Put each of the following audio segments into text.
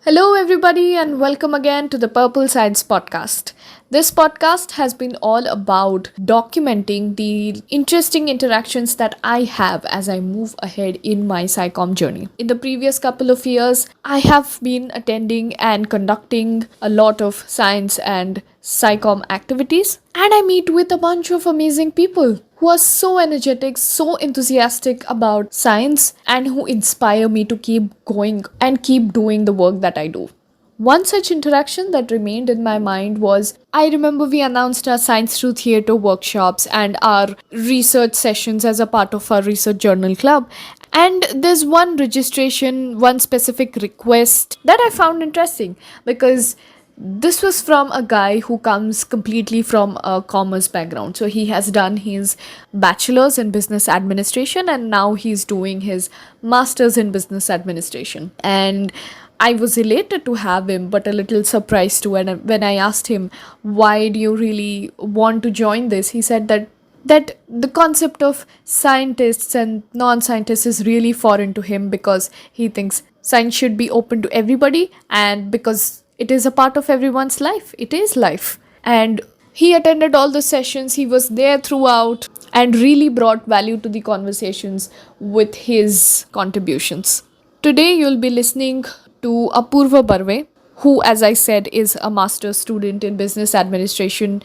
Hello, everybody, and welcome again to the Purple Sides podcast. This podcast has been all about documenting the interesting interactions that I have as I move ahead in my SciComm journey. In the previous couple of years, I have been attending and conducting a lot of science and SciComm activities, and I meet with a bunch of amazing people who are so energetic, so enthusiastic about science, and who inspire me to keep going and keep doing the work that I do. One such interaction that remained in my mind was I remember we announced our science through theatre workshops and our research sessions as a part of our research journal club. And there's one registration, one specific request that I found interesting because this was from a guy who comes completely from a commerce background. So he has done his bachelor's in business administration and now he's doing his master's in business administration. And I was elated to have him, but a little surprised too. When I asked him, why do you really want to join this? He said that the concept of scientists and non-scientists is really foreign to him because he thinks science should be open to everybody and because it is a part of everyone's life. It is life. And he attended all the sessions, he was there throughout and really brought value to the conversations with his contributions. Today, you'll be listening to Apurva Barve, who, as I said, is a master's student in business administration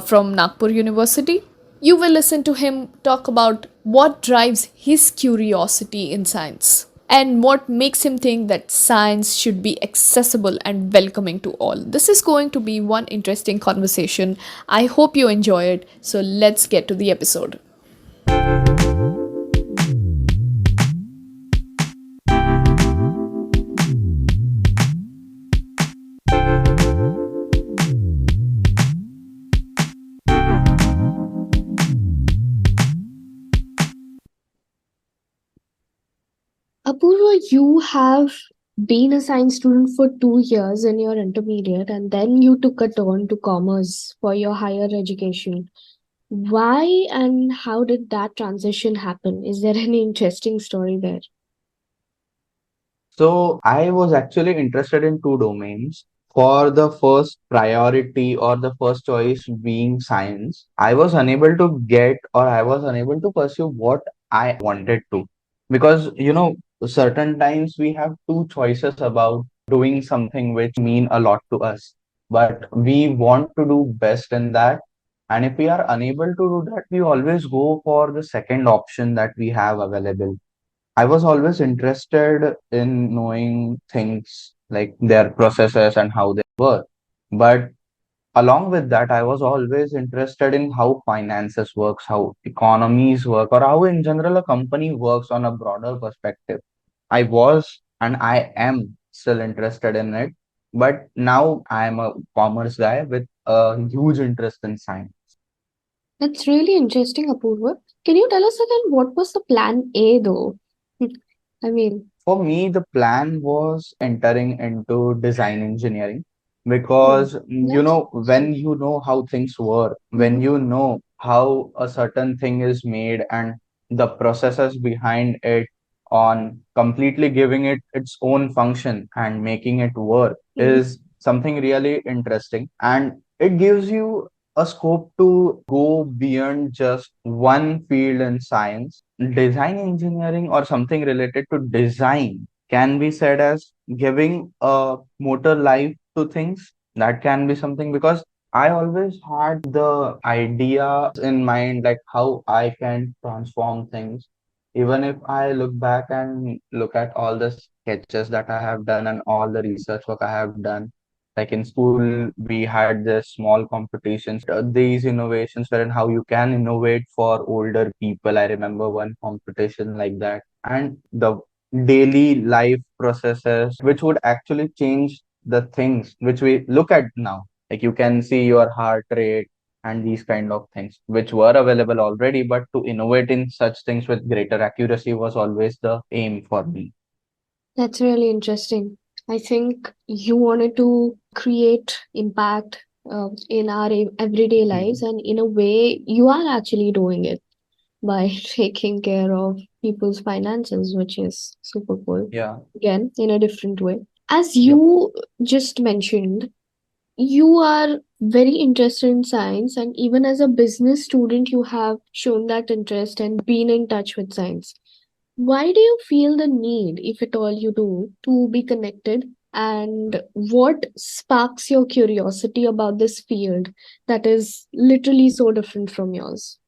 from Nagpur University. You will listen to him talk about what drives his curiosity in science and what makes him think that science should be accessible and welcoming to all. This is going to be one interesting conversation. I hope you enjoy it. So let's get to the episode. Apurva, you have been a science student for 2 years in your intermediate, and then you took a turn to commerce for your higher education. Why and how did that transition happen? Is there any interesting story there? So I was actually interested in two domains. For the first priority or the first choice being science, I was unable to get or I was unable to pursue what I wanted to. Because, certain times we have two choices about doing something which mean a lot to us. But we want to do best in that. And if we are unable to do that, we always go for the second option that we have available. I was always interested in knowing things like their processes and how they work. But along with that, I was always interested in how finances works, how economies work, or how in general a company works on a broader perspective. I was and I am still interested in it, but now I am a commerce guy with a huge interest in science. That's really interesting, Apurva. Can you tell us again what was the plan A though? I mean, For me, the plan was entering into design engineering hmm, because, that's when interesting. you know how things work, when Mm-hmm. you know how a certain thing is made and the processes behind it on completely giving it its own function and making it work Mm-hmm. is something really interesting. And it gives you a scope to go beyond just one field in science. Design engineering or something related to design can be said as giving a motor life to things. That can be something because I always had the idea in mind, like how I can transform things. Even if I look back and look at all the sketches that I have done and all the research work I have done, like in school, we had this small competitions, these innovations wherein how you can innovate for older people. I remember one competition like that. And the daily life processes, which would actually change the things which we look at now. Like you can see your heart rate and these kind of things, which were available already, but to innovate in such things with greater accuracy was always the aim for me. That's really interesting. I think you wanted to create impact in our everyday lives, Mhm. and in a way, you are actually doing it by taking care of people's finances, which is super cool. Yeah. Again, in a different way. As Yep. you just mentioned, you are very interested in science, and even as a business student, you have shown that interest and been in touch with science. Why do you feel the need, if at all you do, to be connected? And what sparks your curiosity about this field that is literally so different from yours?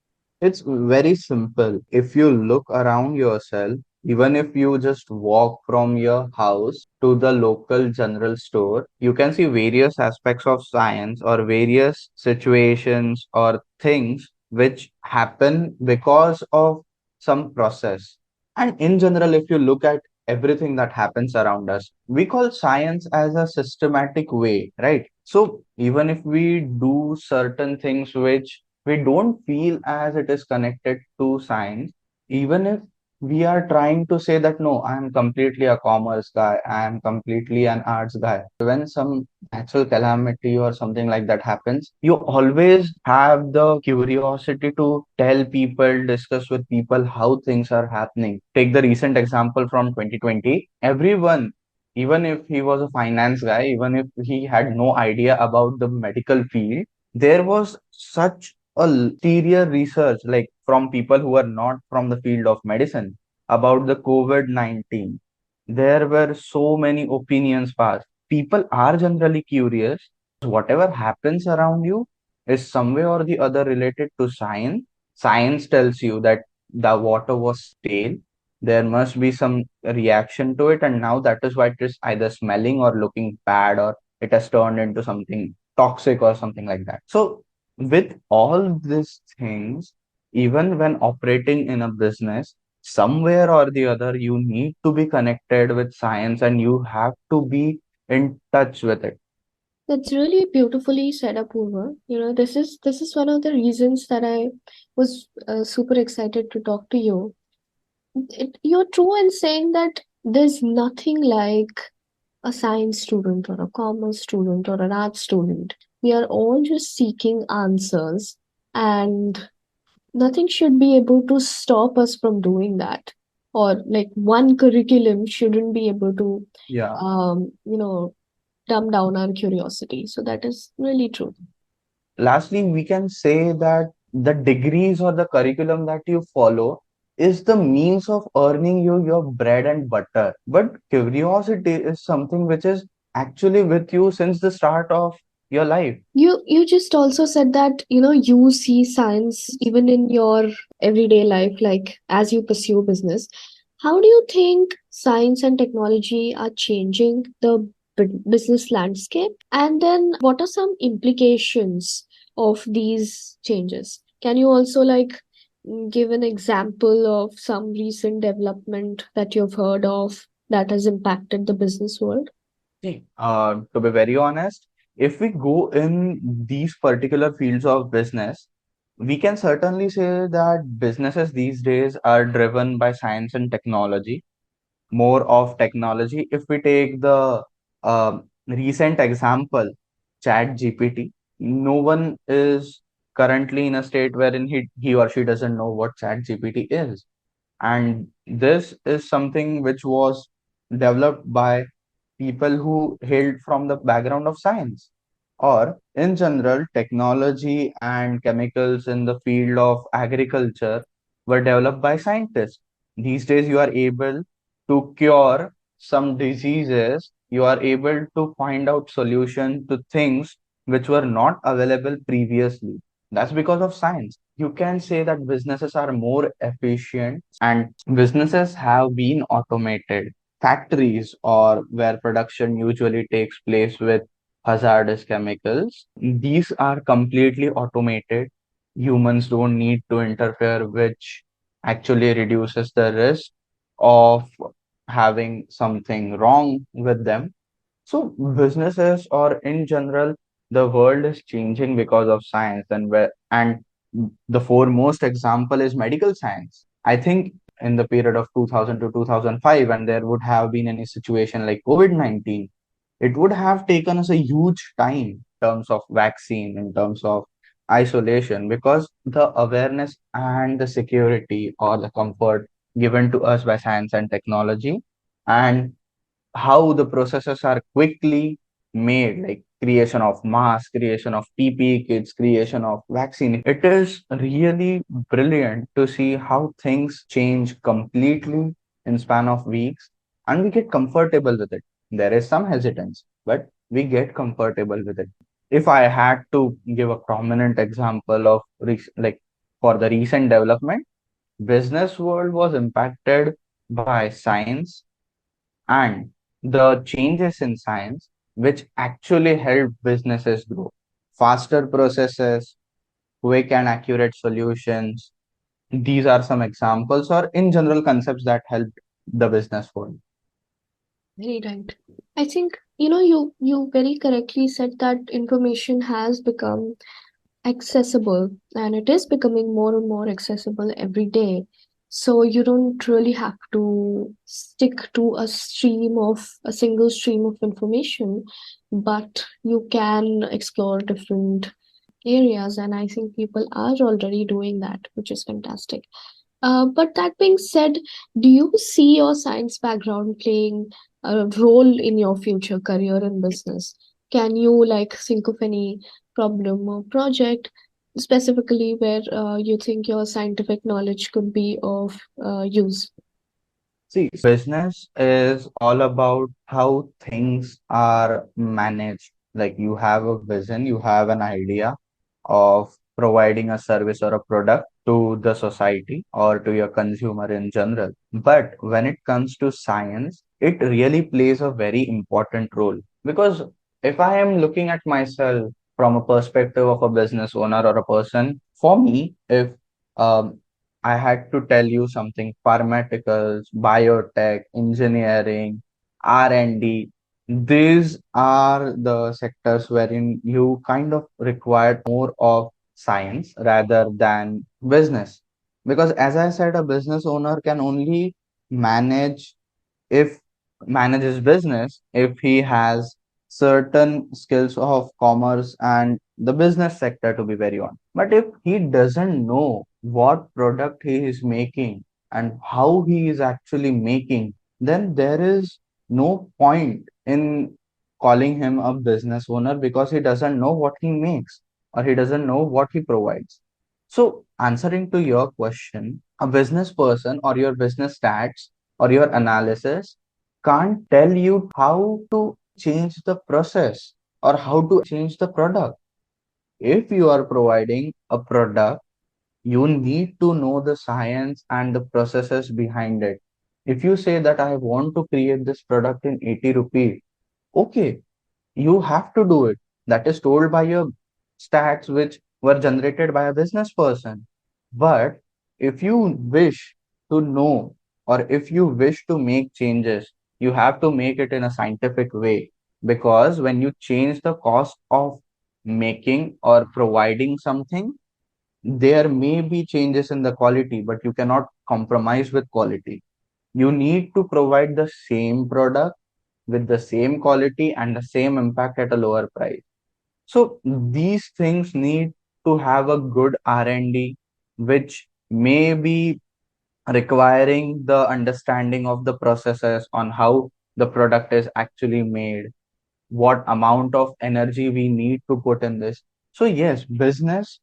It's very simple. If you look around yourself, even if you just walk from your house to the local general store, you can see various aspects of science or various situations or things which happen because of some process. And in general, if you look at everything that happens around us, we call science as a systematic way, right? So even if we do certain things which we don't feel as it is connected to science, even if we are trying to say that no, I am completely a commerce guy, I am completely an arts guy. When some natural calamity or something like that happens, you always have the curiosity to tell people, discuss with people how things are happening. Take the recent example from 2020. Everyone, even if he was a finance guy, even if he had no idea about the medical field, there was such a serious research like from people who are not from the field of medicine about the COVID-19. There were so many opinions passed. People are generally curious. Whatever happens around you is some way or the other related to science. Science tells you that the water was stale. There must be some reaction to it, and now that is why it is either smelling or looking bad, or it has turned into something toxic or something like that. So, with all these things, even when operating in a business, somewhere or the other, you need to be connected with science and you have to be in touch with it. That's really beautifully said, Apurva. This is one of the reasons that I was super excited to talk to you. You're true in saying that there's nothing like a science student or a commerce student or an art student. We are all just seeking answers, and nothing should be able to stop us from doing that. Or like one curriculum shouldn't be able to, Yeah. um, you know, dumb down our curiosity. So that is really true. Lastly, we can say that the degrees or the curriculum that you follow is the means of earning you your bread and butter. But curiosity is something which is actually with you since the start of your life. You just also said that, you see science even in your everyday life, like as you pursue business. How do you think science and technology are changing the business landscape? And then what are some implications of these changes? Can you also give an example of some recent development that you've heard of that has impacted the business world? See, to be very honest, if we go in these particular fields of business, we can certainly say that businesses these days are driven by science and technology, more of technology. If we take the recent example, Chat GPT, no one is currently in a state wherein he or she doesn't know what Chat GPT is. And this is something which was developed by people who hailed from the background of science. Or, in general, technology and chemicals in the field of agriculture were developed by scientists. These days, you are able to cure some diseases, you are able to find out solution to things which were not available previously. That's because of science. You can say that businesses are more efficient and businesses have been automated. Factories or where production usually takes place with hazardous chemicals, these are completely automated. Humans don't need to interfere, which actually reduces the risk of having something wrong with them. So businesses or in general, the world is changing because of science, and the foremost example is medical science. I think in the period of 2000 to 2005, when there would have been any situation like COVID-19, it would have taken us a huge time in terms of vaccine, in terms of isolation, because the awareness and the security or the comfort given to us by science and technology. And how the processes are quickly made, like creation of mask, creation of PPE kits, creation of vaccine. It is really brilliant to see how things change completely in span of weeks, and we get comfortable with it. There is some hesitance, but we get comfortable with it. If I had to give a prominent example of like for the recent development, business world was impacted by science and the changes in science which actually help businesses grow. Faster processes, quick and accurate solutions. These are some examples or in general concepts that helped the business world. Very right. I think, you very correctly said that information has become accessible and it is becoming more and more accessible every day. So you don't really have to stick to a single stream of information, but you can explore different areas. And I think people are already doing that, which is fantastic. But that being said, do you see your science background playing a role in your future career in business? Can you like think of any problem or project specifically where you think your scientific knowledge could be of use? See, business is all about how things are managed. Like you have a vision, you have an idea of providing a service or a product to the society or to your consumer in general. But when it comes to science, it really plays a very important role because if I am looking at myself from a perspective of a business owner or a person, for me, if um, I had to tell you something, pharmaceuticals, biotech, engineering, R&D, these are the sectors wherein you kind of require more of science rather than business. Because as I said, a business owner can only manage if manages business if he has certain skills of commerce and the business sector, to be very honest. But if he doesn't know what product he is making and how he is actually making, then there is no point in calling him a business owner because he doesn't know what he makes or he doesn't know what he provides. So answering to your question, a business person or your business stats or your analysis can't tell you how to change the process or how to change the product. If you are providing a product, you need to know the science and the processes behind it. If you say that I want to create this product in 80 rupees, okay, you have to do it. That is told by your stats, which were generated by a business person. But if you wish to know or if you wish to make changes, you have to make it in a scientific way. Because when you change the cost of making or providing something, there may be changes in the quality, but you cannot compromise with quality. You need to provide the same product with the same quality and the same impact at a lower price. So these things need to have a good R&D, which may be requiring the understanding of the processes on how the product is actually made, what amount of energy we need to put in this. So yes, business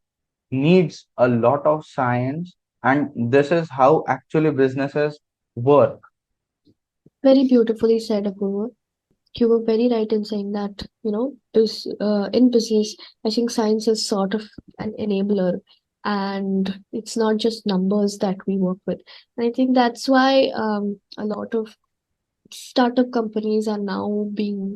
needs a lot of science, and this is how actually businesses work. Very beautifully said, Apurva. You were very right in saying that, in business, I think science is sort of an enabler, and it's not just numbers that we work with. And I think that's why a lot of startup companies are now being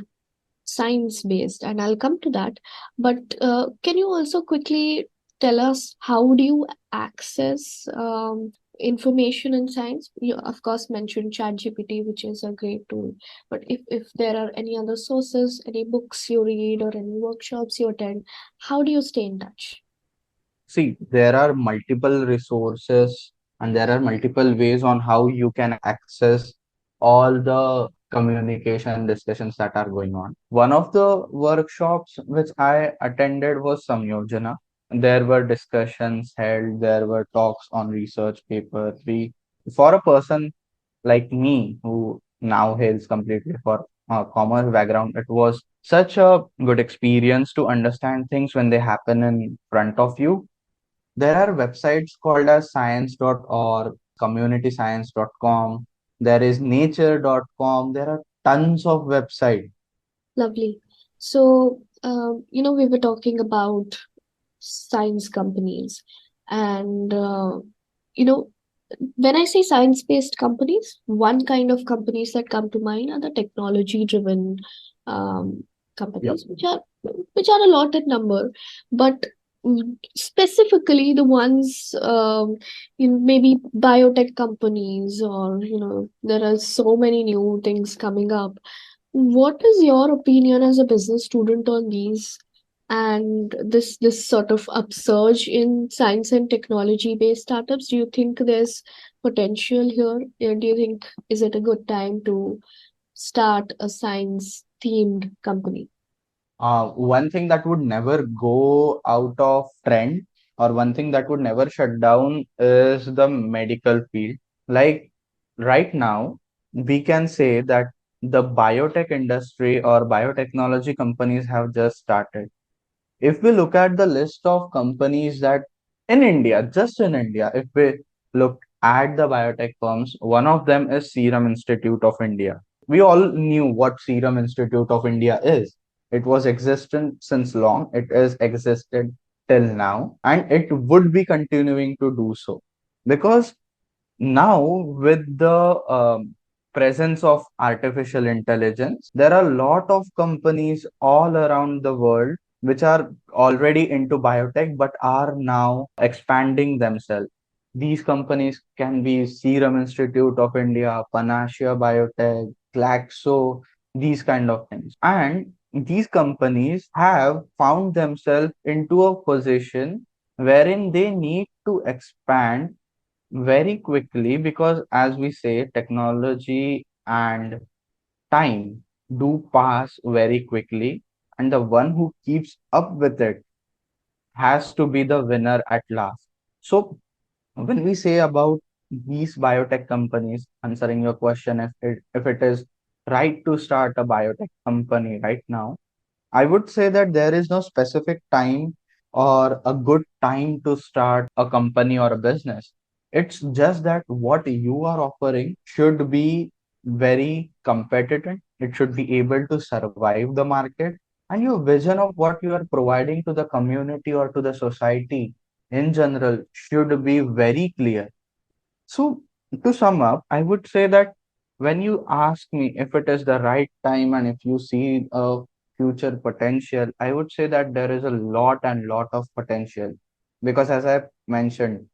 science based, and I'll come to that. But can you also quickly tell us how do you access information in science? You of course mentioned ChatGPT, which is a great tool, but if there are any other sources, any books you read or any workshops you attend, how do you stay in touch? See, there are multiple resources and there are multiple ways on how you can access all the communication discussions that are going on. One of the workshops which I attended was Samyojana. There were discussions held, there were talks on research papers. For a person like me who now hails completely for commerce background. It was such a good experience to understand things when they happen in front of you. There are websites called as science.org, communityscience.com, there is nature.com, there are tons of websites. Lovely. So, we were talking about science companies, and you know, when I say science-based companies, one kind of companies that come to mind are the technology-driven um, Yep. companies, which are a lot in number, but specifically the ones maybe biotech companies, or there are so many new things coming up. What is your opinion as a business student on these and this sort of upsurge in science and technology based startups? Do you think there's potential here? Do you think is it a good time to start a science themed company? One thing that would never go out of trend, or one thing that would never shut down, is the medical field. Like right now, we can say that the biotech industry or biotechnology companies have just started. If we look at the list of companies that in India, just in India, if we look at the biotech firms, one of them is Serum Institute of India. We all knew what Serum Institute of India is. It was existent since long, it is existed till now, and it would be continuing to do so. Because now, with the presence of artificial intelligence, there are a lot of companies all around the world which are already into biotech but are now expanding themselves. These companies can be Serum Institute of India, Panacea Biotech, Glaxo, these kind of things. And these companies have found themselves into a position wherein they need to expand very quickly, because as we say, technology and time do pass very quickly, and the one who keeps up with it has to be the winner at last. So when we say about these biotech companies, answering your question, if it is right to start a biotech company right now, I would say that there is no specific time or a good time to start a company or a business. It's just that what you are offering should be very competitive. It should be able to survive the market. And your vision of what you are providing to the community or to the society in general should be very clear. So, to sum up, I would say that when you ask me if it is the right time and if you see a future potential, I would say that there is a lot and lot of potential. Because as I mentioned,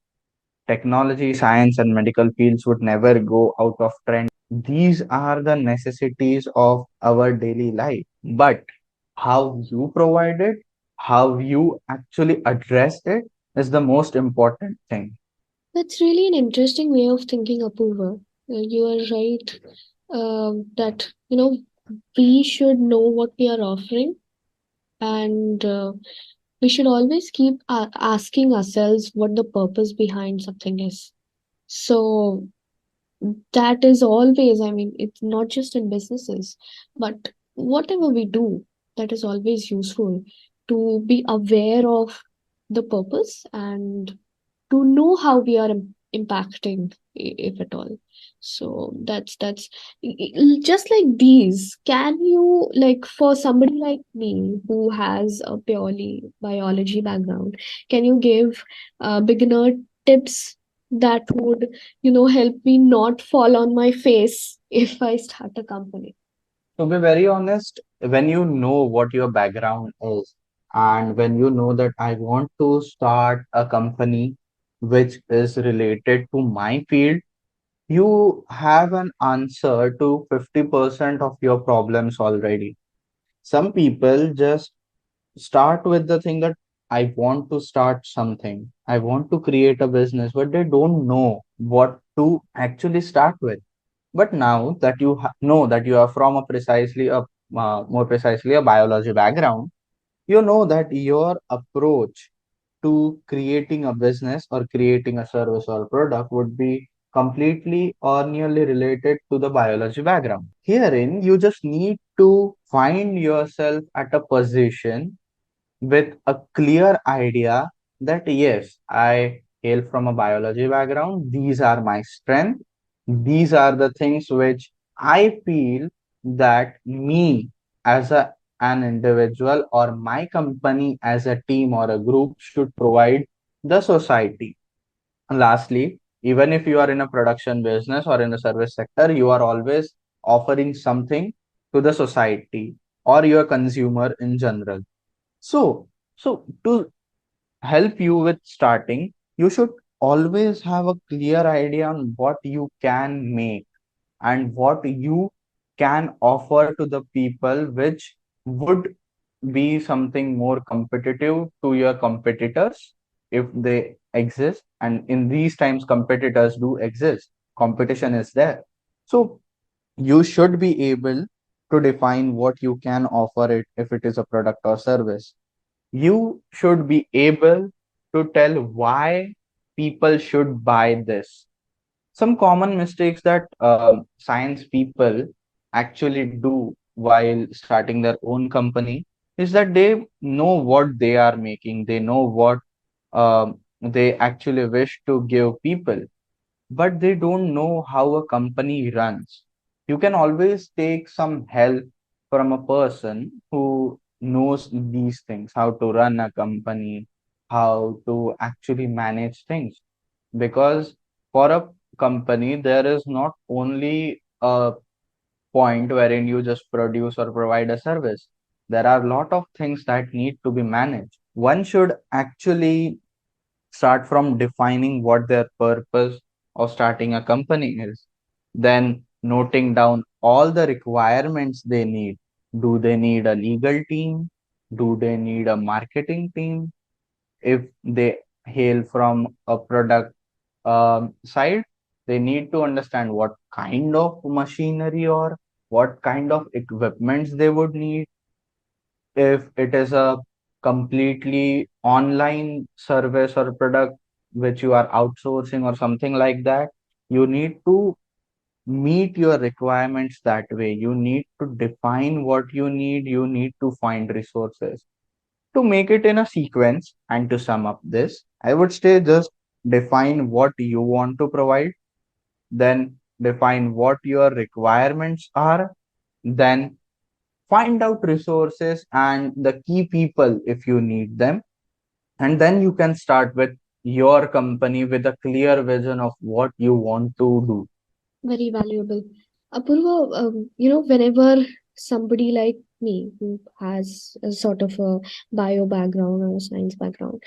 technology, science, and medical fields would never go out of trend. These are the necessities of our daily life. But how you provide it, how you actually address it is the most important thing. That's really an interesting way of thinking, Apurva. You are right that we should know what we are offering, and we should always keep asking ourselves what the purpose behind something is. So that is always, I mean, it's not just in businesses, but whatever we do, that is always useful to be aware of the purpose and to know how we are impacting, if at all. So that's just like these. Can you, like, for somebody like me who has a purely biology background, can you give beginner tips that would help me not fall on my face if I start a company? To be very honest, when you know what your background is, and when you know that I want to start a company which is related to my field, you have an answer to 50% of your problems already. Some people just start with the thing that I want to start something, I want to create a business, but they don't know what to actually start with. But now that you know that you are from a precisely a more precisely a biology background, you know that your approach to creating a business or creating a service or product would be completely or nearly related to the biology background. Herein, you just need to find yourself at a position with a clear idea that yes, I hail from a biology background, these are my strengths, these are the things which I feel that me as an individual or my company as a team or a group should provide the society. And lastly, even if you are in a production business or in a service sector, you are always offering something to the society or your consumer in general. So, to help you with starting, you should always have a clear idea on what you can make and what you can offer to the people, which would be something more competitive to your competitors if they exist. And in these times, competitors do exist, competition is there. So, you should be able to define what you can offer it if it is a product or service. You should be able to tell why people should buy this. Some common mistakes that science people actually do while starting their own company is that they know what they are making, they know what they actually wish to give people, but they don't know how a company runs. You can always take some help from a person who knows these things, how to run a company, how to actually manage things. Because for a company, there is not only a point wherein you just produce or provide a service. There are a lot of things that need to be managed. One should actually start from defining what their purpose of starting a company is, then noting down all the requirements they need. Do they need a legal team? Do they need a marketing team? If they hail from a product side, they need to understand what kind of machinery or what kind of equipments they would need. If it is a completely online service or product which you are outsourcing or something like that, you need to meet your requirements that way. You need to define what you need, you need to find resources. To make it in a sequence and to sum up this, I would say just define what you want to provide, then define what your requirements are, then find out resources and the key people if you need them, and then you can start with your company with a clear vision of what you want to do. Very valuable. Apurva, whenever somebody like me who has a sort of a bio background or a science background,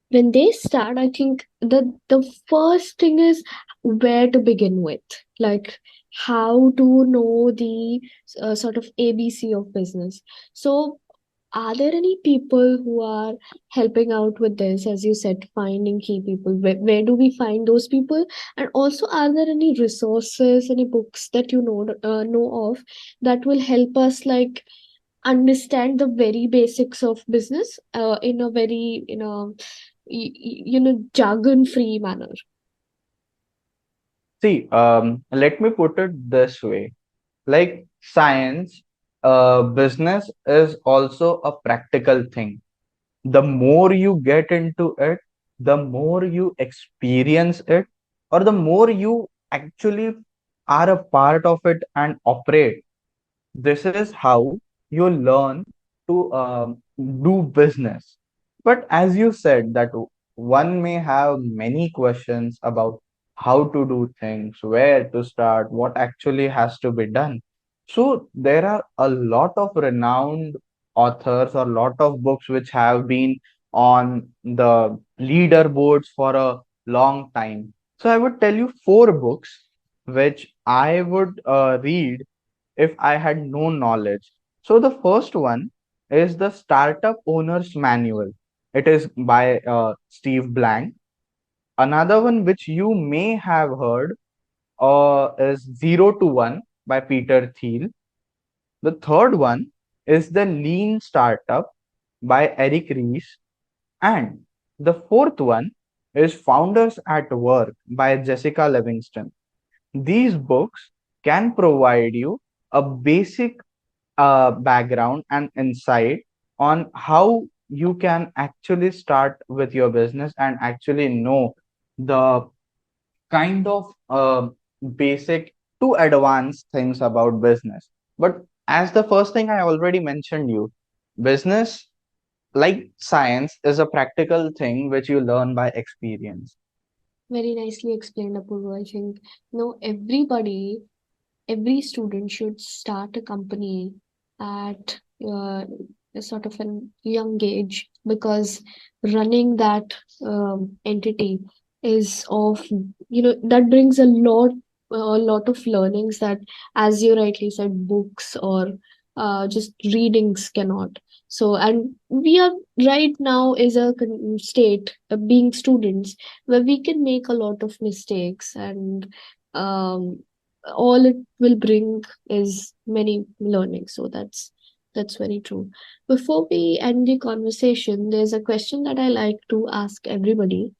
when they start, I think the first thing is where to begin with, like how to know the sort of ABC of business. So are there any people who are helping out with this, as you said, finding key people? Where do we find those people? And also, are there any resources, any books that you know of that will help us like understand the very basics of business in a very jargon free manner? See, let me put it this way. Like science, business is also a practical thing. The more you get into it, the more you experience it, or the more you actually are a part of it and operate. This is how you learn to do business. But as you said, that one may have many questions about how to do things, where to start, what actually has to be done. So there are a lot of renowned authors or lot of books which have been on the leaderboards for a long time. So I would tell you four books which I would read if I had no knowledge. So the first one is the Startup Owner's Manual. It is by Steve Blank. Another one which you may have heard is Zero to One by Peter Thiel. The third one is the Lean Startup by Eric Ries. And the fourth one is Founders at Work by Jessica Livingston. These books can provide you a basic background and insight on how you can actually start with your business and actually know the kind of basic to advanced things about business. But as the first thing I already mentioned you, business, like science, is a practical thing which you learn by experience. Very nicely explained, Apurva. I think every student should start a company at a sort of a young age, because running that entity is of, that brings a lot of learnings that, as you rightly said, books or just readings cannot. So, and we are right now is a state, being students, where we can make a lot of mistakes, and um, all it will bring is many learnings. So that's very true. Before we end the conversation, there's a question that I like to ask everybody.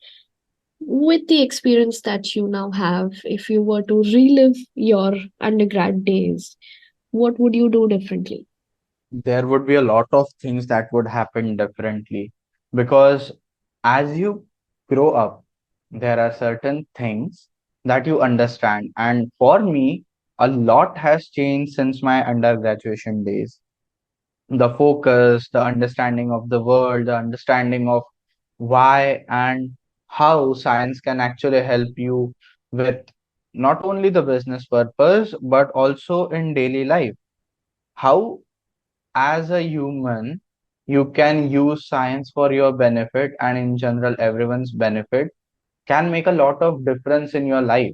With the experience that you now have, if you were to relive your undergrad days, what would you do differently? There would be a lot of things that would happen differently because as you grow up, there are certain things that you understand. And for me, a lot has changed since my undergraduation days. The focus, the understanding of the world, the understanding of why and how science can actually help you with not only the business purpose, but also in daily life. How as a human, you can use science for your benefit and in general everyone's benefit can make a lot of difference in your life.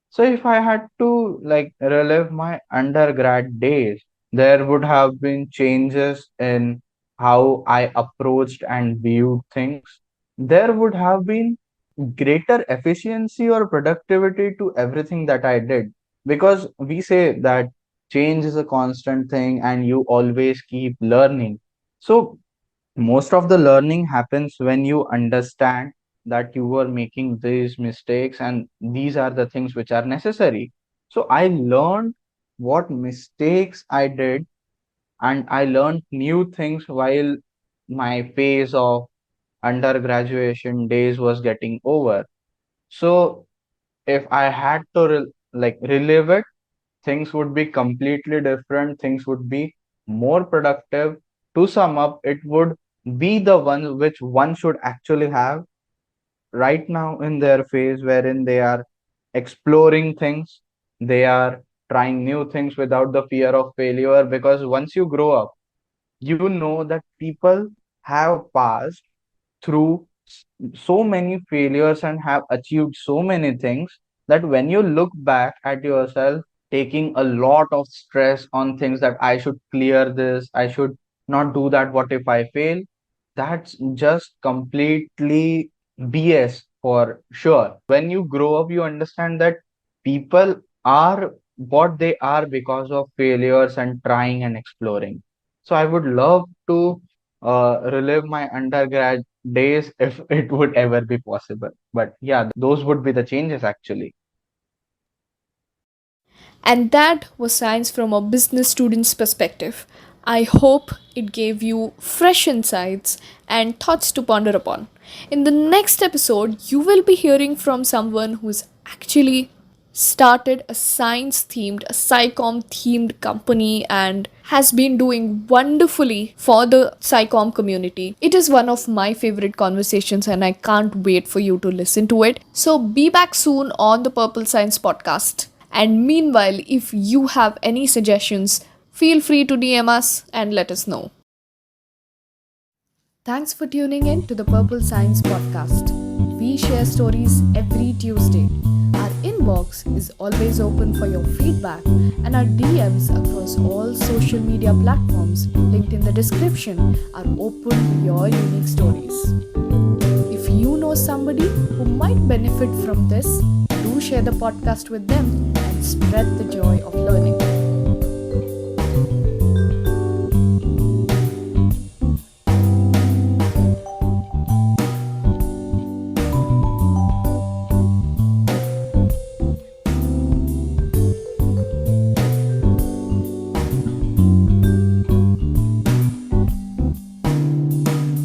So if I had to like relive my undergrad days, there would have been changes in how I approached and viewed things. There would have been greater efficiency or productivity to everything that I did. Because we say that change is a constant thing and you always keep learning. So most of the learning happens when you understand that you were making these mistakes and these are the things which are necessary. So I learned what mistakes I did and I learned new things while my phase of undergraduation days was getting over. So if I had to relive it, things would be completely different. Things would be more productive. To sum up, it would be the one which one should actually have right now in their phase wherein they are exploring things, they are trying new things without the fear of failure. Because once you grow up, you know that people have passed through so many failures and have achieved so many things that when you look back at yourself taking a lot of stress on things that I should clear this, I should not do that, what if I fail? That's just completely BS for sure. When you grow up, you understand that people are what they are because of failures and trying and exploring. So I would love to relive my undergrad days if it would ever be possible. But yeah, those would be the changes actually. And that was science from a business student's perspective. I hope it gave you fresh insights and thoughts to ponder upon. In the next episode, you will be hearing from someone who's actually started a science themed, a psychom themed company and has been doing wonderfully for the psychom community. It is one of my favorite conversations and I can't wait for you to listen to it. So be back soon on the Purple Science podcast. And meanwhile, if you have any suggestions, feel free to DM us and let us know. Thanks for tuning in to the Purple Science podcast. We share stories every Tuesday. Our inbox is always open for your feedback, and our DMs across all social media platforms linked in the description are open to your unique stories. If you know somebody who might benefit from this, do share the podcast with them and spread the joy of learning.